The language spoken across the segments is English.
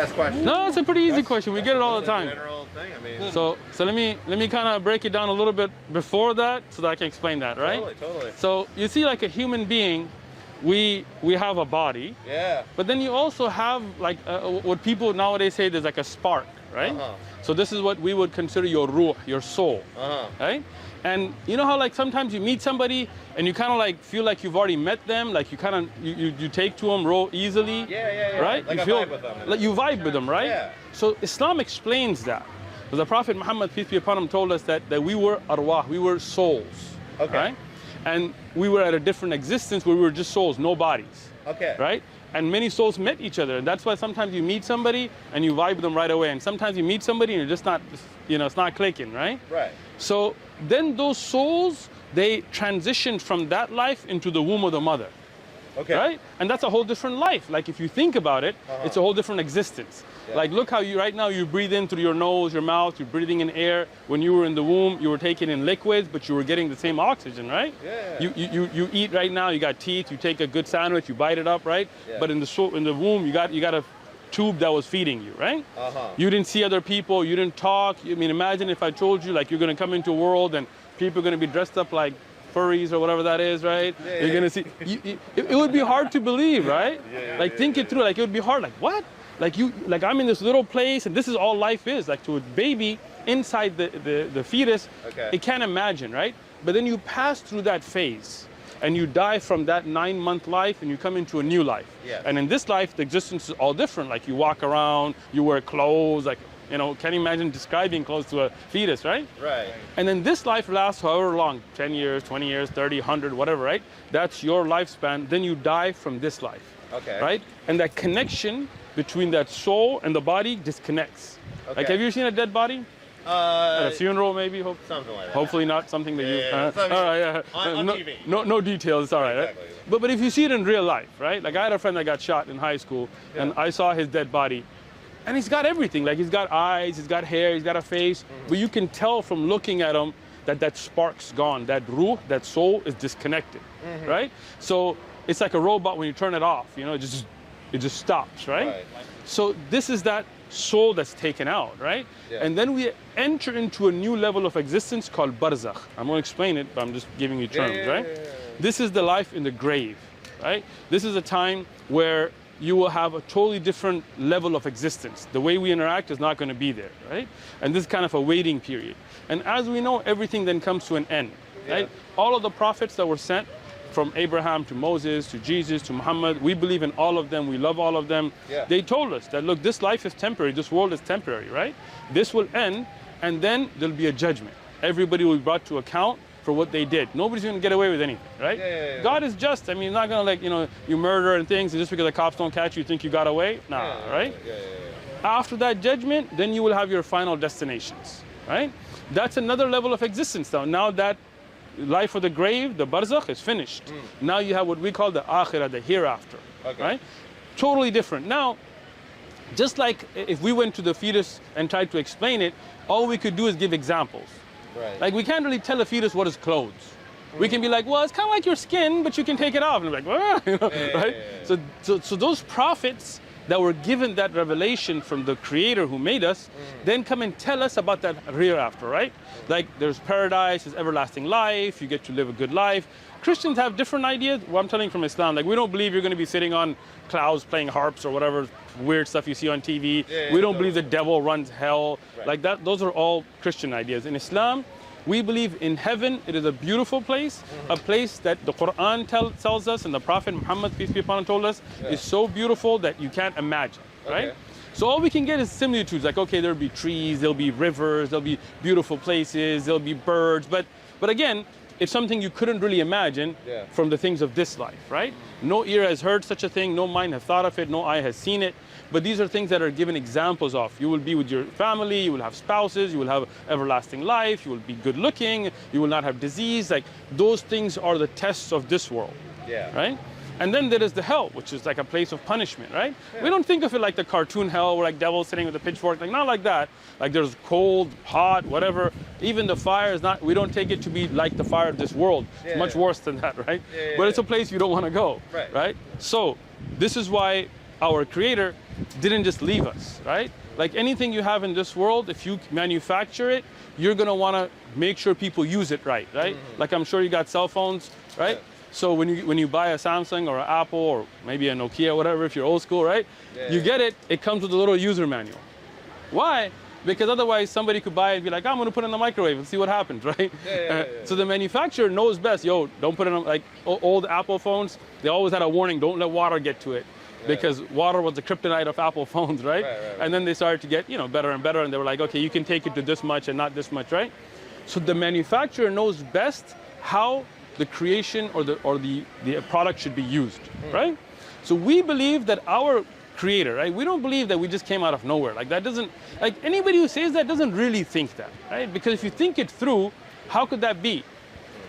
Last question. No, it's a pretty easy question. We get it all the time. General thing. I mean, So let me kind of break it down a little bit before that, so that I can explain that, right? Totally. So you see, like a human being, we have a body. Yeah. But then you also have like what people nowadays say there's like a spark, right? So this is what we would consider your ruh, your soul, right? And you know how like sometimes you meet somebody and you kind of like feel like you've already met them, like you kind of you take to them real easily, right? Like you I feel vibe with them. like you vibe with them, right? Yeah. So Islam explains that. Because the Prophet Muhammad, peace be upon him, told us that we were arwah, we were souls, right? And we were at a different existence where we were just souls, no bodies, right? And many souls met each other, and that's why sometimes you meet somebody and you vibe with them right away, and sometimes you meet somebody and you're just not, you know, it's not clicking, right? Right. So then those souls, they transitioned from that life into the womb of the mother, right? And that's a whole different life. Like if you think about it, it's a whole different existence. Like look how you right now you breathe in through your nose, your mouth, you're breathing in air. When you were in the womb, you were taking in liquids, but you were getting the same oxygen, right? You eat right now, you got teeth, you take a good sandwich, you bite it up, right? But in the womb, you got a tube that was feeding you, right? You didn't see other people, you didn't talk. I mean, imagine if I told you like you're gonna come into a world and people are gonna be dressed up like furries or whatever that is, right? You're gonna see, it would be hard to believe, right? Like think it through, like it would be hard, like what? Like I'm in this little place and this is all life is. Like to a baby inside the fetus, it can't imagine, right? But then you pass through that phase and you die from that 9-month life and you come into a new life. And in this life, the existence is all different. Like you walk around, you wear clothes, like, you know, can't imagine describing clothes to a fetus, right? Right. And then this life lasts however long, 10 years, 20 years, 30, 100, whatever, right? That's your lifespan. Then you die from this life, right? And that connection between that soul and the body disconnects. Like, have you ever seen a dead body? At a funeral, maybe? Something like that. Hopefully not something that you... all right, on no, TV. No details, it's all right. Exactly. Right? But if you see it in real life, right? Like I had a friend that got shot in high school and I saw his dead body. And he's got everything. Like he's got eyes, he's got hair, he's got a face. But you can tell from looking at him that spark's gone. That ruh, that soul is disconnected, right? So it's like a robot when you turn it off, you know, it just stops, right? So this is that soul that's taken out, right? And then we enter into a new level of existence called barzakh. I'm going to explain it, but I'm just giving you terms, right? This is the life in the grave, right? This is a time where you will have a totally different level of existence. The way we interact is not going to be there, right? And this is kind of a waiting period. And as we know, everything then comes to an end, right? All of the prophets that were sent, from Abraham to Moses to Jesus to Muhammad, we believe in all of them, we love all of them. They told us that, look, this life is temporary, this world is temporary, right? This will end, and then there'll be a judgment. Everybody will be brought to account for what they did. Nobody's gonna get away with anything, right? God is just. I mean, he's not gonna, like, you know, you murder and things, and just because the cops don't catch you, you think you got away? Nah, right? After that judgment, then you will have your final destinations, right? That's another level of existence now. Now that life of the grave, the barzakh, is finished. Now you have what we call the akhirah, the hereafter, right? Totally different. Now, just like if we went to the fetus and tried to explain it, all we could do is give examples. Like we can't really tell a fetus what is clothes. We can be like, well, it's kind of like your skin, but you can take it off. And we're like, well, you know, right? So those prophets that were given that revelation from the Creator who made us, then come and tell us about that hereafter, right? Like there's paradise, there's everlasting life, you get to live a good life. Christians have different ideas. Well, I'm telling you from Islam, like we don't believe you're going to be sitting on clouds playing harps or whatever weird stuff you see on TV. We don't believe the devil runs hell. Like that, those are all Christian ideas. In Islam, we believe in heaven. It is a beautiful place, a place that the Quran tells us and the Prophet Muhammad, peace be upon him, told us is so beautiful that you can't imagine, right? So all we can get is similitudes, like, okay, there'll be trees, there'll be rivers, there'll be beautiful places, there'll be birds, but again, it's something you couldn't really imagine from the things of this life, right? No ear has heard such a thing, no mind has thought of it, no eye has seen it. But these are things that are given examples of. You will be with your family, you will have spouses, you will have everlasting life, you will be good looking, you will not have disease. Like those things are the tests of this world, right? And then there is the hell, which is like a place of punishment, right? We don't think of it like the cartoon hell where like devils sitting with a pitchfork, like not like that. Like there's cold, hot, whatever. Even the fire is not, we don't take it to be like the fire of this world. It's much worse than that, right? But it's a place you don't want to go, right? So this is why our Creator didn't just leave us, right? Like anything you have in this world, if you manufacture it, you're gonna wanna make sure people use it right? Like I'm sure you got cell phones, right? Yeah. So when you buy a Samsung or an Apple or maybe a Nokia, whatever, if you're old school, right? You get it, it comes with a little user manual. Why? Because otherwise somebody could buy it and be like, I'm gonna put it in the microwave and see what happens, right? So the manufacturer knows best, yo, don't put it on, like old Apple phones, they always had a warning, don't let water get to it. Because water was the kryptonite of Apple phones, right? And then they started to get, you know, better and better, and they were like, okay, you can take it to this much and not this much, right? So the manufacturer knows best how the creation or the product should be used, right? So we believe that our creator, right? We don't believe that we just came out of nowhere. Like that doesn't, like anybody who says that doesn't really think that, right? Because if you think it through, how could that be?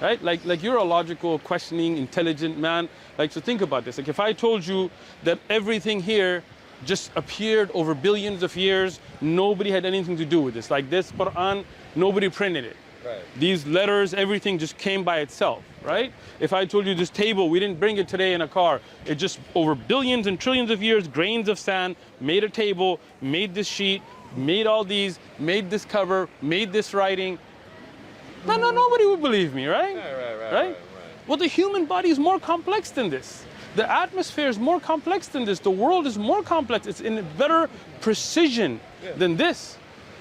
Right? Like you're a logical, questioning, intelligent man. Like, so think about this. Like if I told you that everything here just appeared over billions of years, nobody had anything to do with this. Like this Quran, nobody printed it. These letters, everything just came by itself, right? If I told you this table, we didn't bring it today in a car. It just over billions and trillions of years, grains of sand, made a table, made this sheet, made all these, made this cover, made this writing. No, nobody would believe me, right? Right? Well, the human body is more complex than this. The atmosphere is more complex than this. The world is more complex. It's in better precision than this.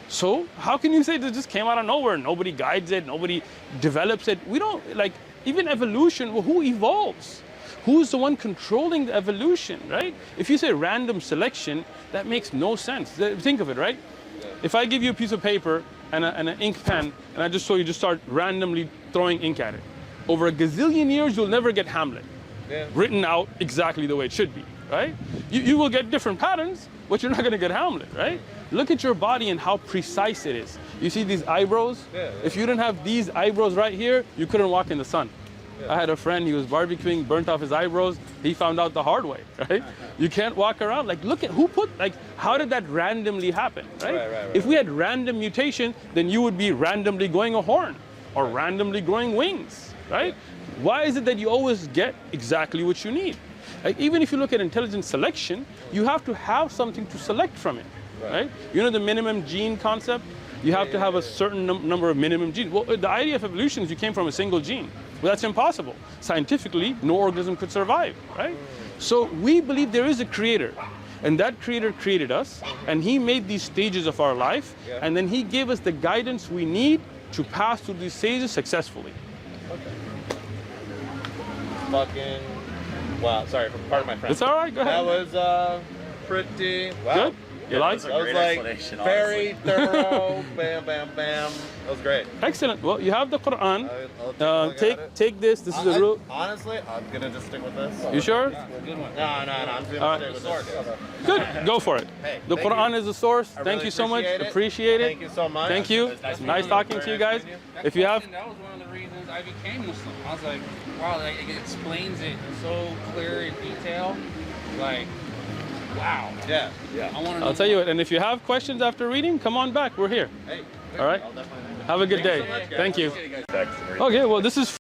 So how can you say this just came out of nowhere? Nobody guides it, nobody develops it. We don't, like, even evolution, well, who evolves? Who's the one controlling the evolution, right? If you say random selection, that makes no sense. Think of it, right? If I give you a piece of paper and an ink pen, and I just saw you just start randomly throwing ink at it, over a gazillion years, you'll never get Hamlet written out exactly the way it should be, right? You will get different patterns, but you're not gonna get Hamlet, right? Look at your body and how precise it is. You see these eyebrows? If you didn't have these eyebrows right here, you couldn't walk in the sun. I had a friend, he was barbecuing, burnt off his eyebrows. He found out the hard way, right? You can't walk around. Like, look at who put, like, how did that randomly happen, right? If we had random mutation, then you would be randomly growing a horn or randomly growing wings, right? Why is it that you always get exactly what you need? Like, even if you look at intelligent selection, you have to have something to select from it, right? You know the minimum gene concept? You have to have a certain number of minimum genes. Well, the idea of evolution is you came from a single gene. Well, that's impossible. Scientifically, no organism could survive, right? So we believe there is a creator, and that creator created us, and he made these stages of our life, and then he gave us the guidance we need to pass through these stages successfully. Fucking, wow, sorry, part of my friend. It's all right, go ahead. That was pretty, wow. Good? You like? That was like very thorough, bam, bam, bam. That was great. Excellent. Well, you have the Quran. I'll Take this. This is a rule. Honestly, I'm gonna just stick with this. You sure? Good one. No, I'm gonna stick with this. Good. Go for it. Hey, the Quran is the source. Thank you so much. Appreciate it. Thank you so much. Thank you. Nice talking to you guys. If you have. That was one of the reasons I became Muslim. I was like, wow, like, it explains it so clear in detail. Like, wow. Yeah. I want to. I'll tell you what. And if you have questions after reading, come on back. We're here. Hey. All right. Have a good day. So much, Thank you. Thanks. Okay. Well, this is.